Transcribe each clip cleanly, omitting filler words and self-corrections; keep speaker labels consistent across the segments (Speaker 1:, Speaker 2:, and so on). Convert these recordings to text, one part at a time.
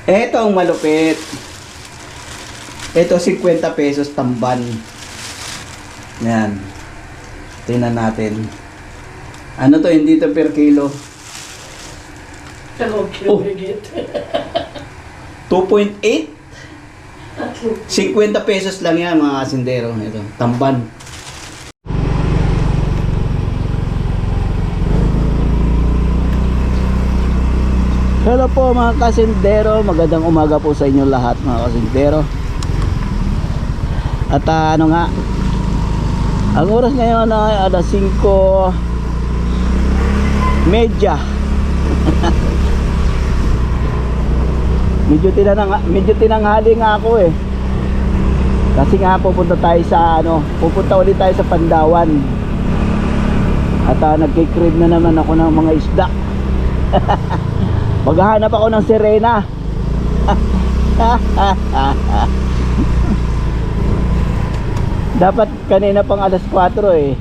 Speaker 1: Eto ang malupit. Ito 50 pesos tamban. Yan. Tingnan natin. Ano to, hindi to per kilo. Oh. 2.8? 50 pesos lang yan mga kasindero. Ito, tamban. Hello po mga kasindero. Magandang umaga po sa inyo lahat mga kasindero. At ano nga, ang oras ngayon ay alas 5:30. medyo tinanghali nga ako eh. Kasi nga pupunta ulit tayo sa Pandawan. At nagki-crave na naman ako ng mga isda. Maghahanap ako ng sirena. Dapat kanina pang alas 4 eh.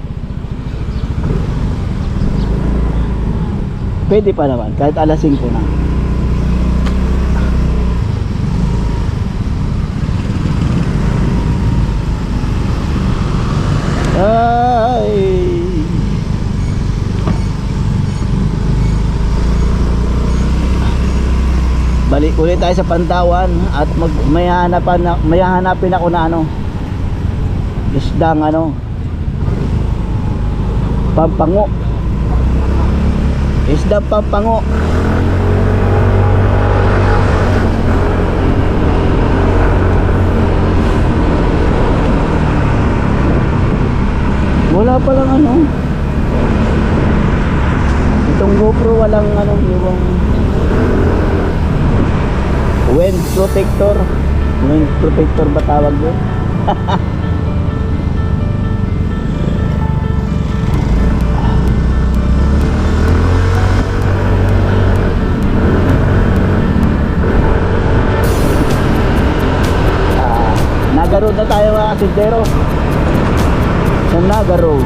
Speaker 1: Pwede pa naman kahit alas 5 na. Ay. Balik ulit tayo sa Pantawan at may hahanapin ako na isdang pampango. Isdang pampango. Wala pa lang itong GoPro walang yung wind protector ba tawag doon? Naga Road na tayo mga kasindero. Sa Naga Road.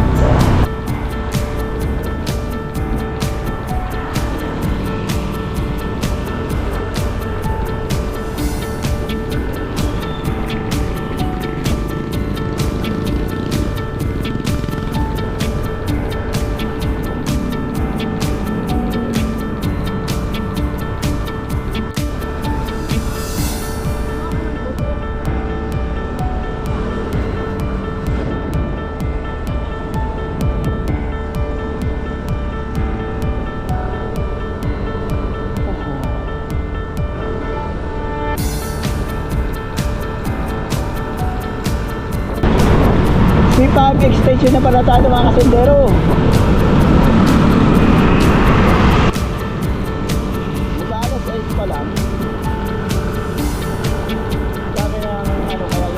Speaker 1: Sipag extension na pala tayo mga kasindero. Mag-alas 8 pa lang. Sabi ng kaya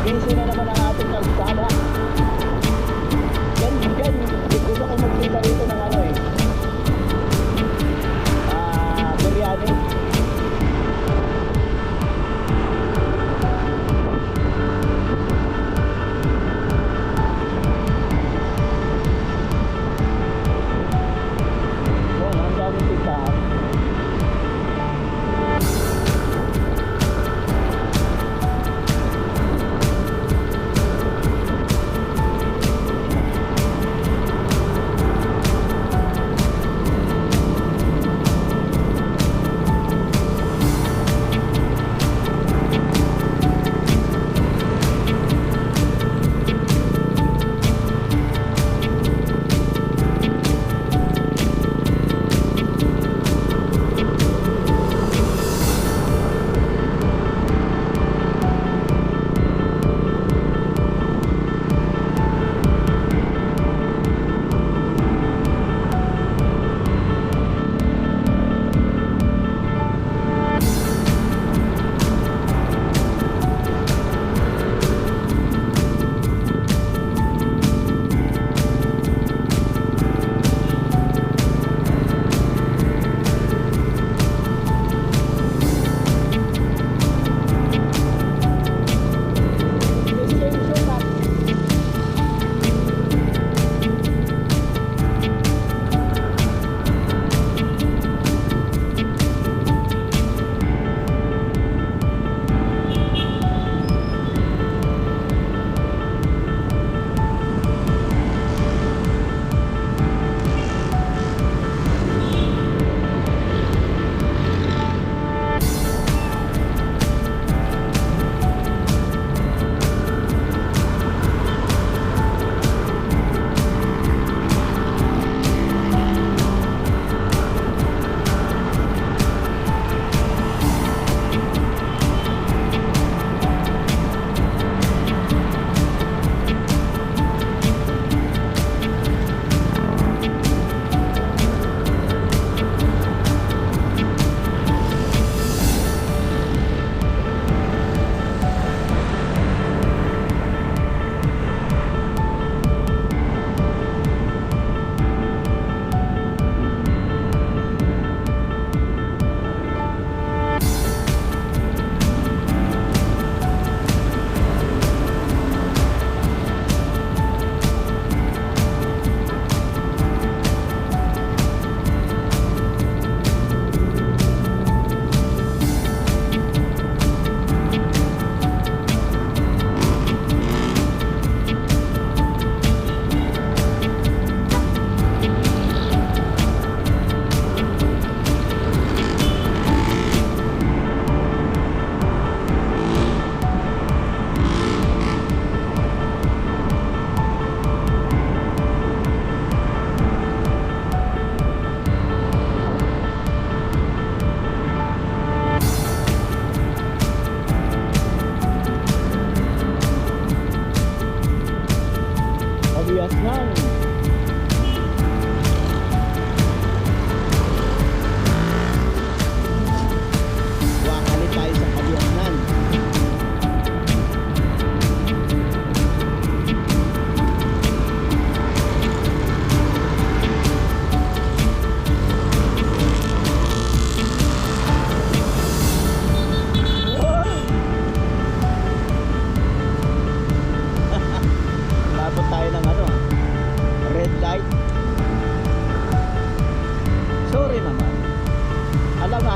Speaker 1: busy na naman ang ating kalsada. Yan, gusto ko magkita rito ng biryani.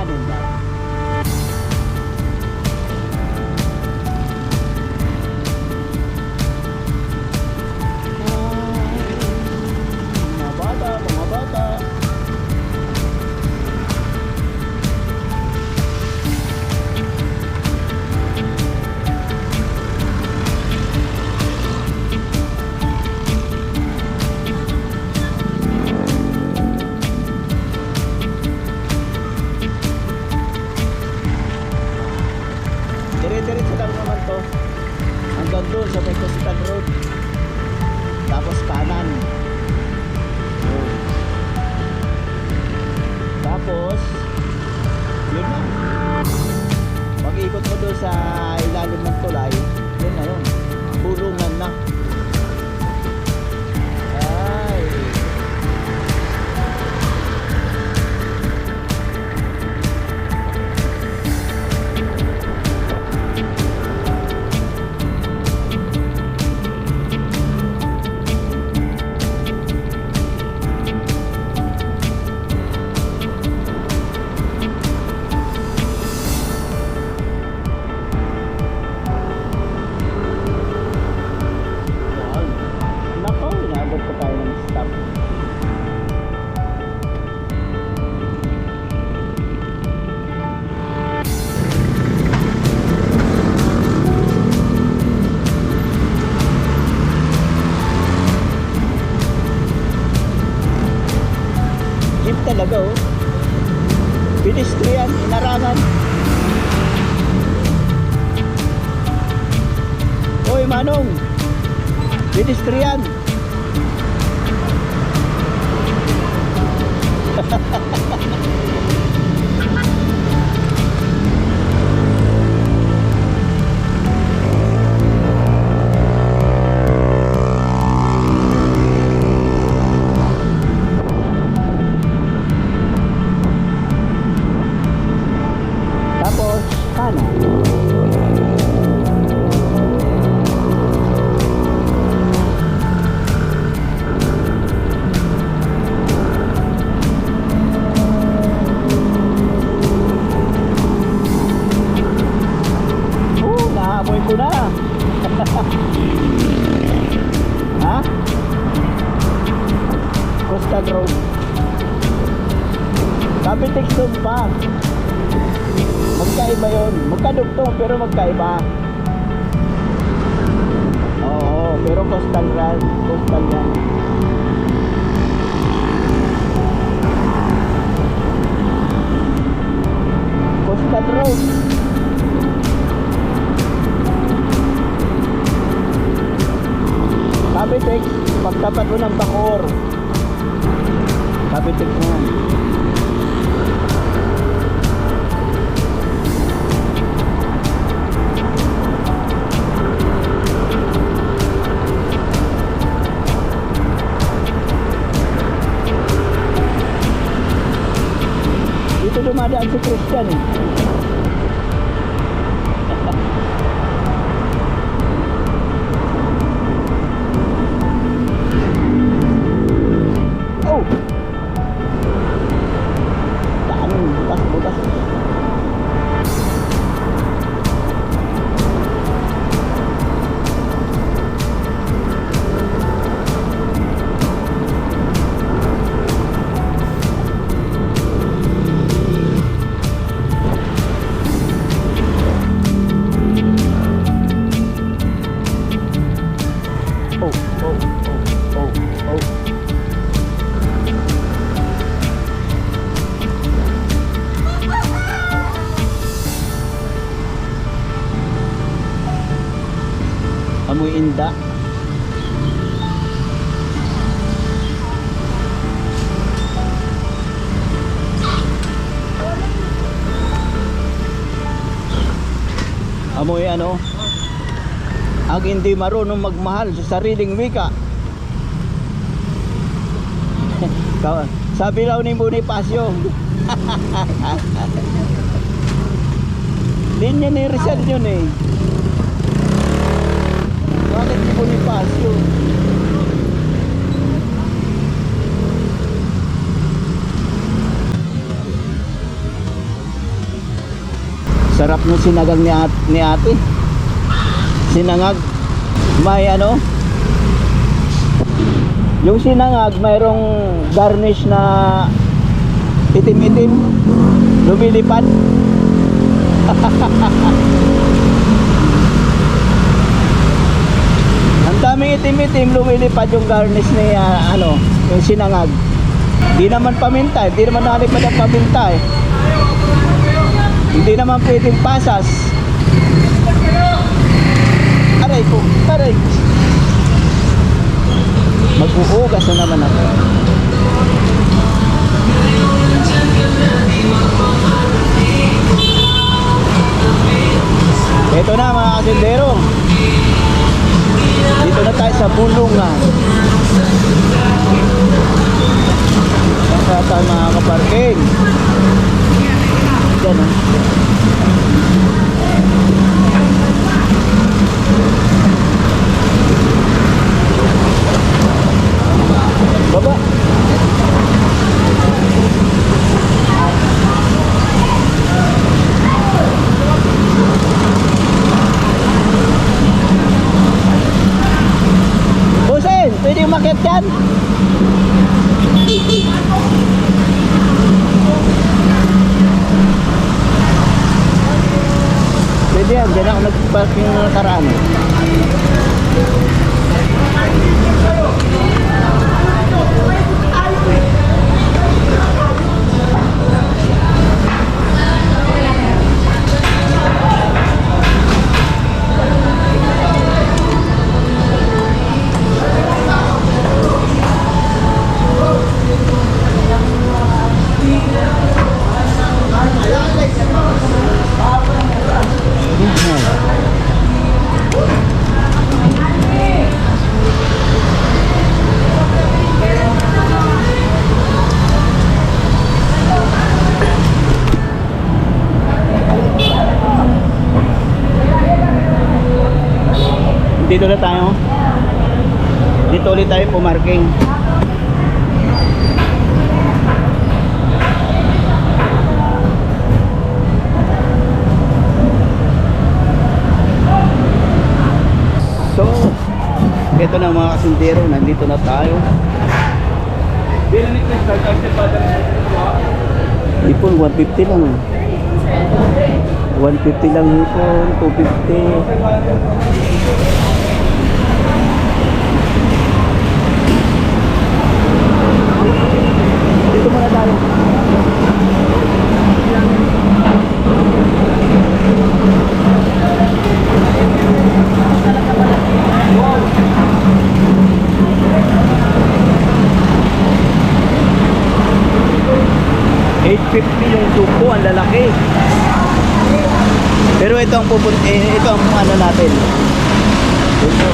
Speaker 1: kanin daw. Mga bata, mga bata. Dire-diretso lang naman to hanggang doon sa may Coastal Road, tapos kanan. Tapos yun na, pag-ikot mo doon sa ilalim ng tulay, yun na yun, bulungan na. Ay, wow. Nako, inaabot pa tayo ng stop. Jeep talaga oh. Pedestrian, inarangan. Hoy Manong, pedestrian. Tapos, kanan. Naamoy ko na. Ha? Coastal Road. Kapitex doon pa. Magkaiba yun. Magkadugtong pero magkaiba. Oo, pero coastal road. Coastal yan. Coastal Road. Kapitex, pagtapat mo ng Bacoor. Kapitex mo yan. Dito dumadaan si Christian eh. Oh! Daming butas-butas. Oh, oh, oh, oh, oh. Amoy inda. Amoy ano? Ang hindi marunong magmahal sa sariling wika. Sabi daw ni Bonifacio. Linya ni Rizal yun eh. Bakit ni Bonifacio? Sarap ng sinagang ni ate. Sinangag. May ano? Yung sinangag mayroong garnish na itim-itim. Lumilipad. Ang daming itim-itim, lumilipad yung garnish ni ano, yung sinangag. Di naman paminta, hindi naman nalipad ang paminta eh. Hindi naman pwedeng pasas. Aray ko, aray. Mag-uugas na naman ako. Ito na mga kasindero. Dito na tayo sa Bulungan. Saan tayo makakaparking? Diyan o. Baba. Bosin, pwede umakyat yan? Pwede yan, dyan ako nag-parking ng nakaraan. Dito na tayo. Dito ulit tayo pumarking. So, ito na mga kasindero, nandito na tayo. Ipon 150 lang. 150 lang ipon, 250. Dito muna tayo. $850 yung suko, ang lalaki. Pero ito ang ito ang ano natin. Ito.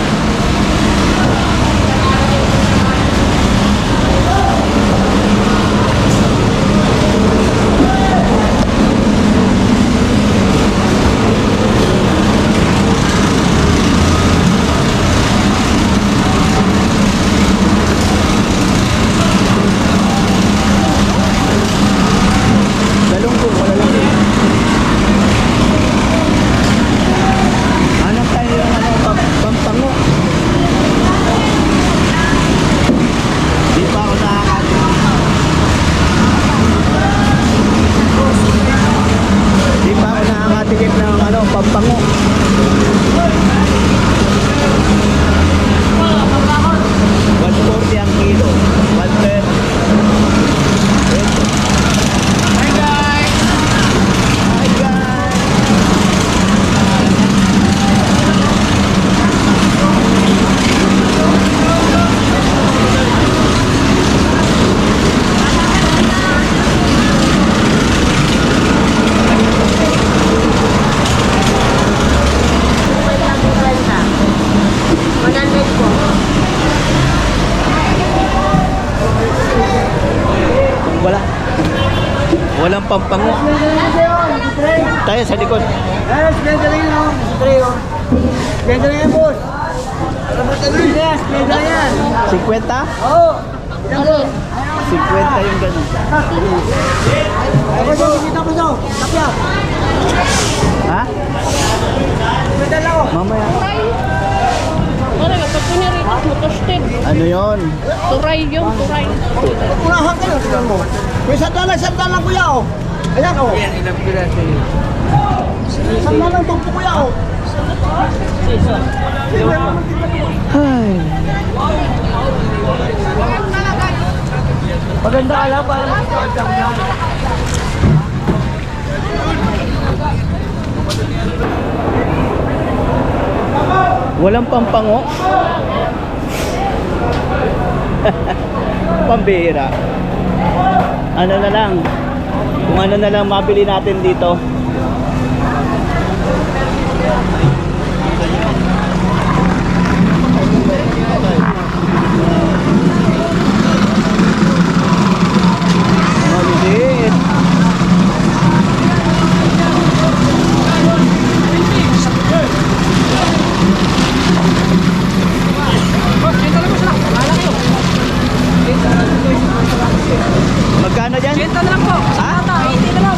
Speaker 1: Walang pampango. Tayo sa likod.
Speaker 2: Yes, benda lang yun, oh. Trio. Benda lang yan, boss. Yes, benda lang yan.
Speaker 1: 50?
Speaker 2: Oo. Ilang po?
Speaker 1: 50 yung ganun.
Speaker 2: Ako dyan, kita ko so. Tapya.
Speaker 1: Ha? Mamaya.
Speaker 3: Ano yung pag piniritas mo, toasted.
Speaker 1: Ano yon?
Speaker 3: Turay yung turay.
Speaker 2: Unahan ka lang, tignan mo. May sandal lang kuya, oh. Ayan, oh. Ayan, ilang piraso yun. Sandal lang tungpo kuya, oh.
Speaker 1: Ay.
Speaker 2: Maganda ka lang, parang
Speaker 1: Walang pampango. Pambihira. Ano na lang. Kung ano na lang mabili natin dito. Maliit. Magkano dyan?
Speaker 2: 80 na lang po.
Speaker 1: Ha?
Speaker 2: 80 na lang.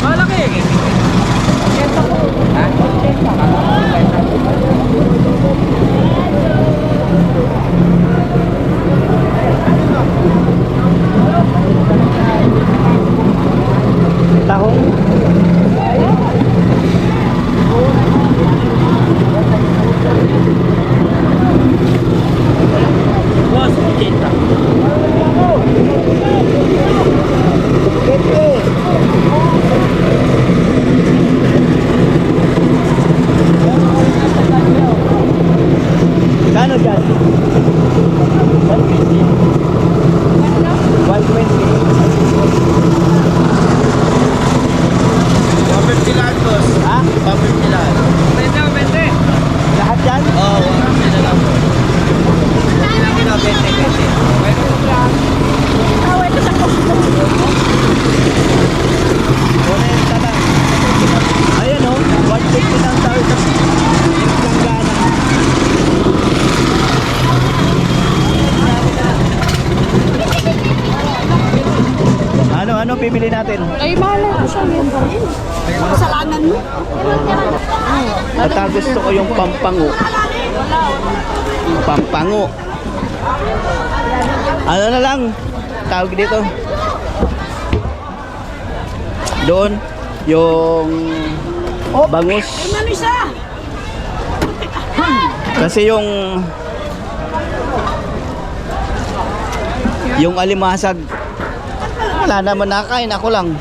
Speaker 2: Malaki. 80 po. Ha?
Speaker 1: Tahong?
Speaker 2: Boss, 80.
Speaker 1: Kano dyan?
Speaker 2: 150 lang, boss.
Speaker 1: Ha?
Speaker 2: 150 lang. 20.
Speaker 1: Lahat yan?
Speaker 2: Oo, 150 na lang po.
Speaker 1: 40 lang. Ayan o, 150 lang tayo sa Langgana. Ano bibili natin?
Speaker 3: Ay, mahala ko siya yun. Kasalanan mo.
Speaker 1: At gusto ko yung pampango. Pampango. Ano na lang? Tawag dito. Doon, yung bangus. Kasi yung alimasag, wala naman, nakain ako lang.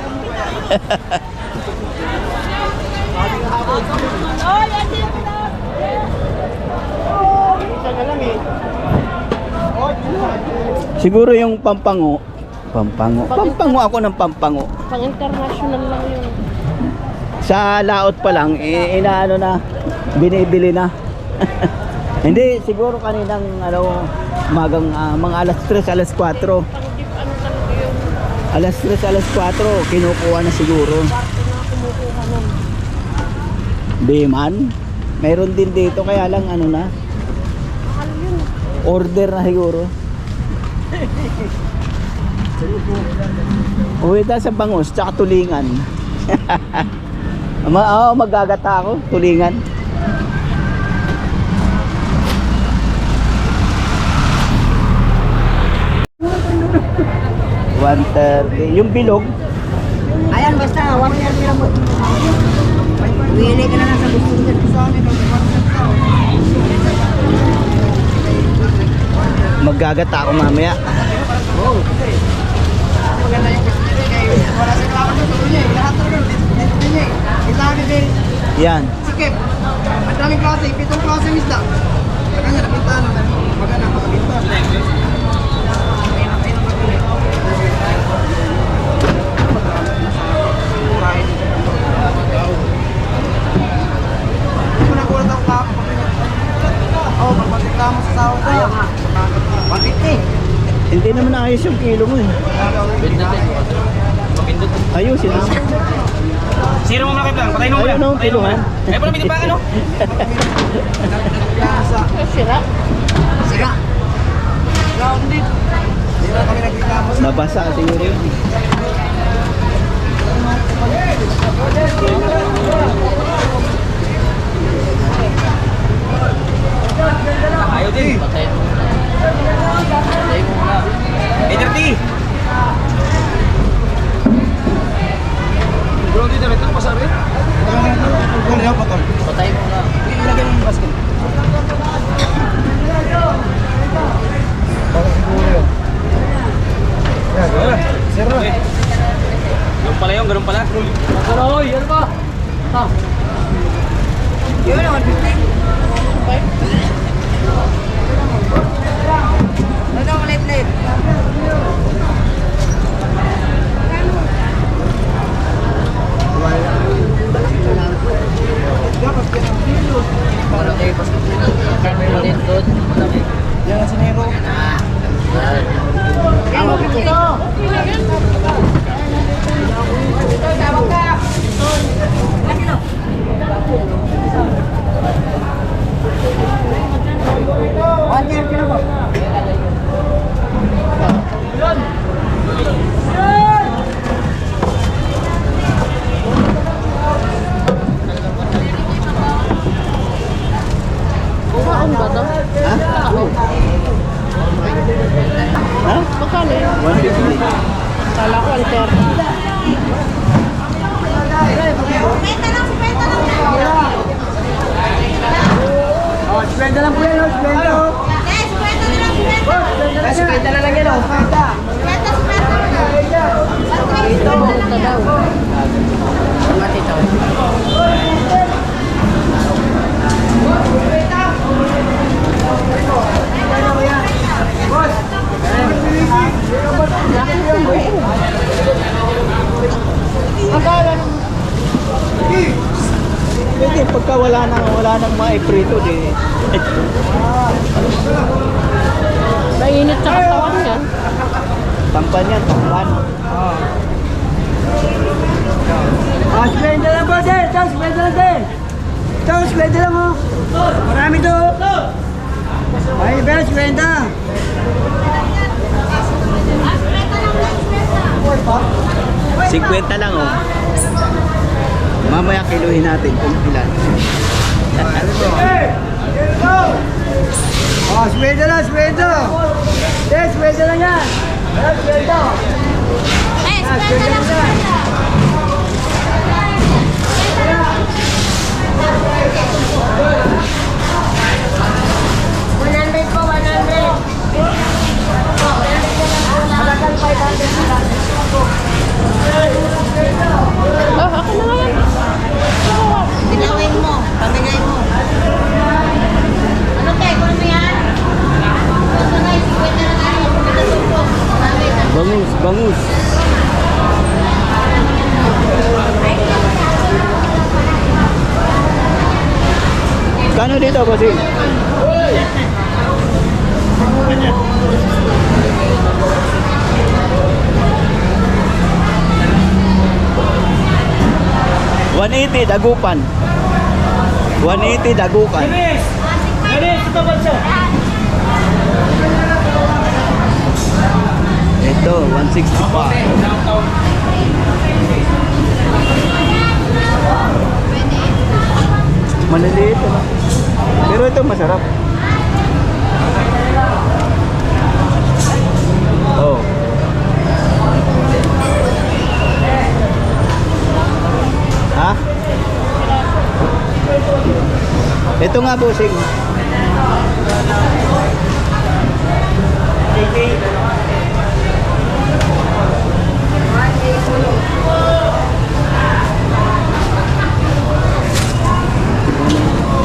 Speaker 1: Siguro yung pampango. Pampango ako ng pampango.
Speaker 3: Pang international lang yun.
Speaker 1: Sa laot pa lang, inaano na, binibili na. Hindi, siguro kaninang magang mga alas 3, alas 4.
Speaker 3: Pang deep ano talaga yun.
Speaker 1: Alas 3, alas 4, kinukuha na siguro.
Speaker 3: Bakit na kumukuha nun?
Speaker 1: Di man. Mayroon din dito, kaya lang ano na,
Speaker 3: Mahal yun.
Speaker 1: order na siguro. Uwi tayo sa bangus, tsaka tulingan. Magagata ako, tulingan. Yung bilog,
Speaker 2: Ayan, basta, wala yan nila mo. Wili ka na lang sa gusto nila.
Speaker 1: magagata ako mamaya.
Speaker 2: Oo. Maganda yung gusto nila. Wala sa klaro na sa ulit. Lahat na rin. Dito din eh. Ilagi din.
Speaker 1: Yan.
Speaker 2: Sikip. Ang daming klase. 7 klase misda. Maganda, nakita naman. Maganda, makabita.
Speaker 1: Hindi naman ayos yung kilo mo eh. Ayusin mo.
Speaker 4: Sino mo makip lang? Patay nung
Speaker 1: Ayun no, kilo ha.
Speaker 4: Eh, pala may tipakan, no?
Speaker 3: Sira.
Speaker 2: Sira. Grounded. Hindi na kami nagreklamo.
Speaker 1: Nabasa siguro yun.
Speaker 2: Yun, 150. Ano ang late? Yan ang sinero.
Speaker 3: Kuhaan ba to?
Speaker 1: Ha?
Speaker 3: Magkano yun?
Speaker 1: 150.
Speaker 3: Kala ko, alter.
Speaker 2: Oh, spenda lang po yan, oh. Spenda, oh. Spenda na lang yan, oh. Spenda.
Speaker 3: Ito daw.
Speaker 1: Pwede, pagka wala nang maiprito, di.
Speaker 3: Mainit sa katawan niya.
Speaker 1: Tampan yan, tampan.
Speaker 2: Ah, spenda lang po, din. Ito, spenda lang din. Ito, spenda lang, oh. Marami to. Ay, pero spenda.
Speaker 1: 50 lang, oh. Mamaya kiluhin natin kung ilan.
Speaker 2: Oh, spenda lang, spenda. Yes, spenda lang yan. Yes, spenda. Ah, spenda lang.
Speaker 3: Oh, ako na nga yan.
Speaker 5: Tinawin mo, pamigay mo. Ano te, kung ano yan? Ito na, 50 na tayo. Ito sumpong.
Speaker 1: Bangus, bangus. Kano dito, bossing? $180 dagupan. 180 dagupan. Ito, 165. Maliliit ano? Pero ito masarap. Oh. Ha? Ito nga bossing.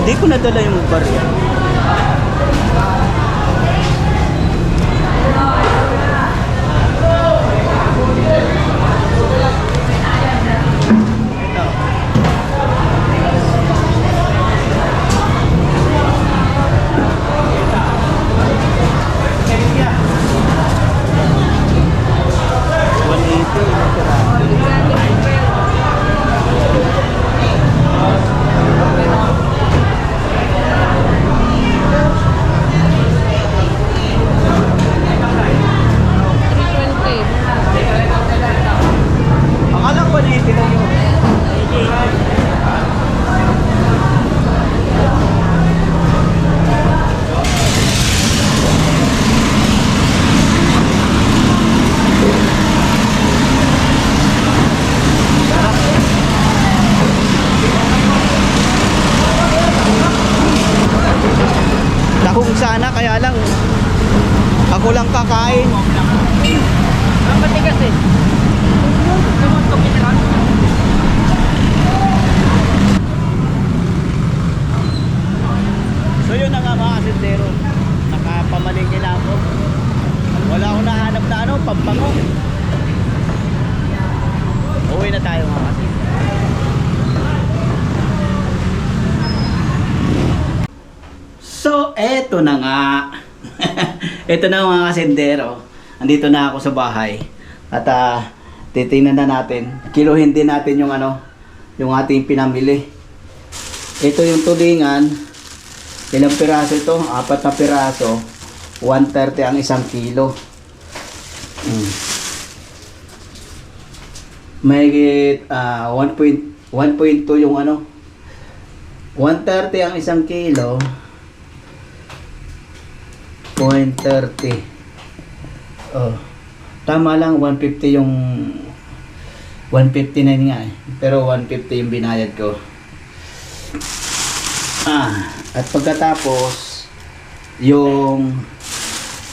Speaker 1: Hindi ko nadala yung barya. Akala ko na ito lang yun. Tahong sana, kaya lang ako lang kakain.
Speaker 3: Ang matigas eh.
Speaker 1: Eto na nga. Ito na mga kasendero. Andito na ako sa bahay. At titingnan na natin. Kiluhin din natin yung yung ating pinamili. Ito yung tulingan. Ilang piraso ito? 4 na piraso. 130 ang 1 kilo. Mahigit 1.2 yung 130 ang 1 kilo. 0.30. Oh. Tama lang 150 yung 159 nga eh. Pero 150 yung binayad ko. At pagkatapos yung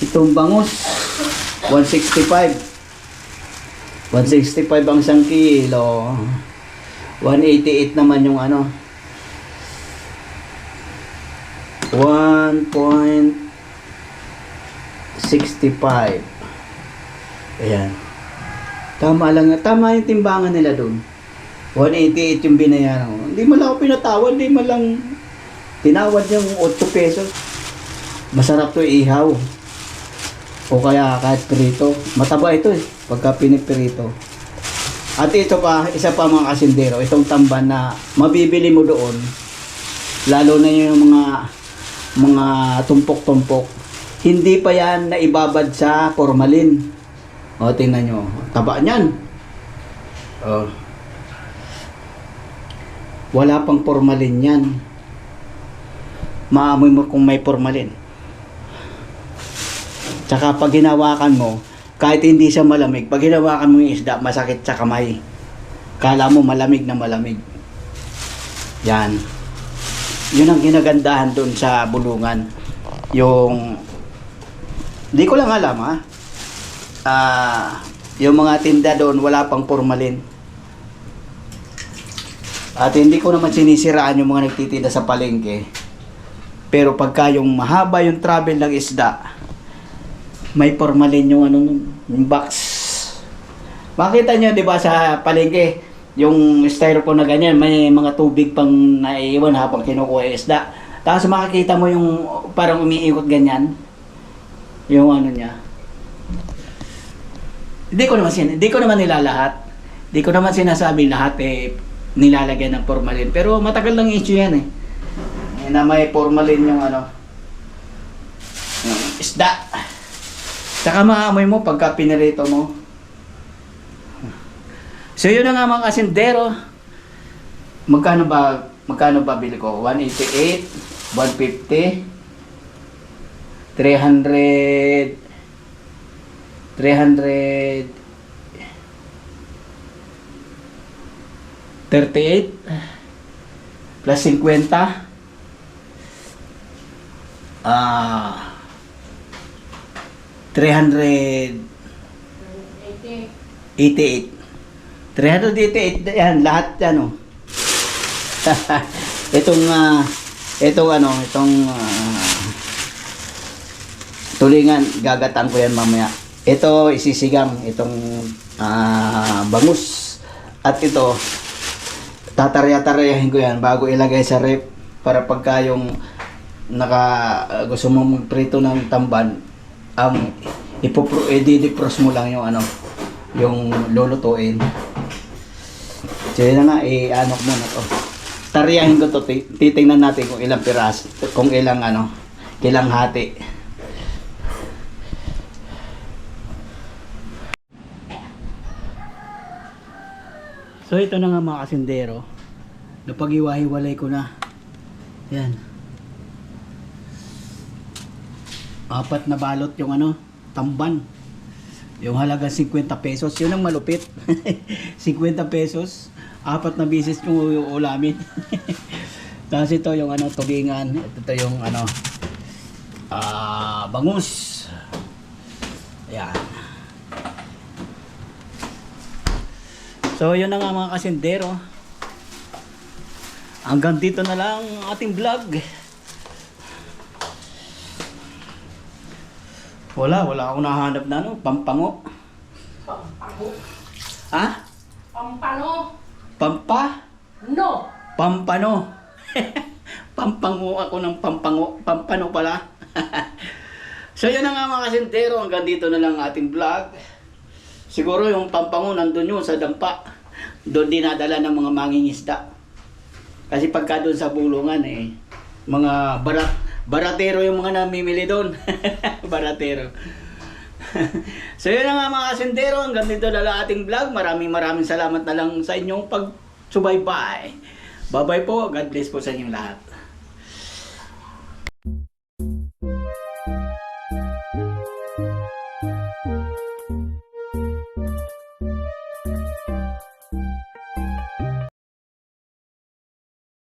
Speaker 1: itong bangus 165 ang 1 kilo. 188 naman yung 1.65. Ayan. Tama lang, tama yung timbangan nila doon. 188 yung binayaran ko. Hindi man lang ako pinatawad, hindi man lang tinawad yung 8 pesos. Masarap to ihaw. O kaya kahit prito. Mataba ito eh, pagka pinipirito. At ito pa, isa pa mga kasindero, itong tamban na mabibili mo doon, lalo na yung mga tumpok-tumpok, hindi pa yan naibabad sa formalin. O, tingnan nyo, taba niyan. O. Wala pang formalin yan. Maamoy mo kung may formalin. Tsaka pag hinawakan mo, kahit hindi siya malamig, pag hinawakan mo yung isda, masakit sa kamay. Kala mo malamig na malamig. Yan. Yun ang ginagandahan doon sa bulungan. Yung, di ko lang alam yung mga tinda doon, wala pang formalin. At hindi ko naman sinisiraan yung mga nagtitinda sa palengke. Pero pagka yung mahaba yung travel ng isda, may formalin yung yung box. Makita nyo, di ba, sa palengke, yung styrofoam na ganyan, may mga tubig pang naiiwan habang kinukuha yung isda. Tapos makikita mo yung parang umiikot ganyan. Yung niya. Hindi ko naman nilalahat. Hindi ko naman sinasabi lahat nilalagyan ng formalin. Pero matagal lang issue yan na may formalin yung yung isda. Saka maamoy mo pagka pinirito mo. So yun na nga mga kasindero. Magkano ba bili ko? 188, 150, 300 38 plus 50 388 yan lahat yan itong tulingan gagatan ko yan mamaya. Ito isisigang itong bangus at ito tatarya-taryahin ko yan bago ilagay sa rep para pagka yung gusto mo magprito ng tamban i-defrost mo lang yung yung lulutuin. So yun na nga muna to. Taryahin ko to, titingnan natin kung ilang piras, kung ilang ilang hati. So ito na nga mga kasindero, napag-iwahiwalay ko na. Yan. 4 na balot yung tamban. Yung halagang 50 pesos, yun ang malupit. 50 pesos, 4 na bisis yung ulamin. Tapos ito yung tulingan, ito yung bangus. Ayan. So yun na nga mga kasindero. Hanggang dito na lang ang ating vlog. Wala akong nahanap na pampango.
Speaker 3: Pampano.
Speaker 1: Ha?
Speaker 3: Pampano.
Speaker 1: Pampa?
Speaker 3: No.
Speaker 1: Pampano. Pampango ako ng pampango. Pampano pala. So yun na nga mga kasintero, hanggang dito na lang ating vlog. Siguro yung pampango nandun yun sa dampa. Doon dinadala ng mga mangingisda. Kasi pagka doon sa bulungan mga baratero yung mga namimili doon. Baratero. So yun na nga mga kasintero, hanggang dito na lang ating vlog. Maraming salamat na lang sa inyong pagsubaybay. Bye bye po, God bless po sa inyong lahat.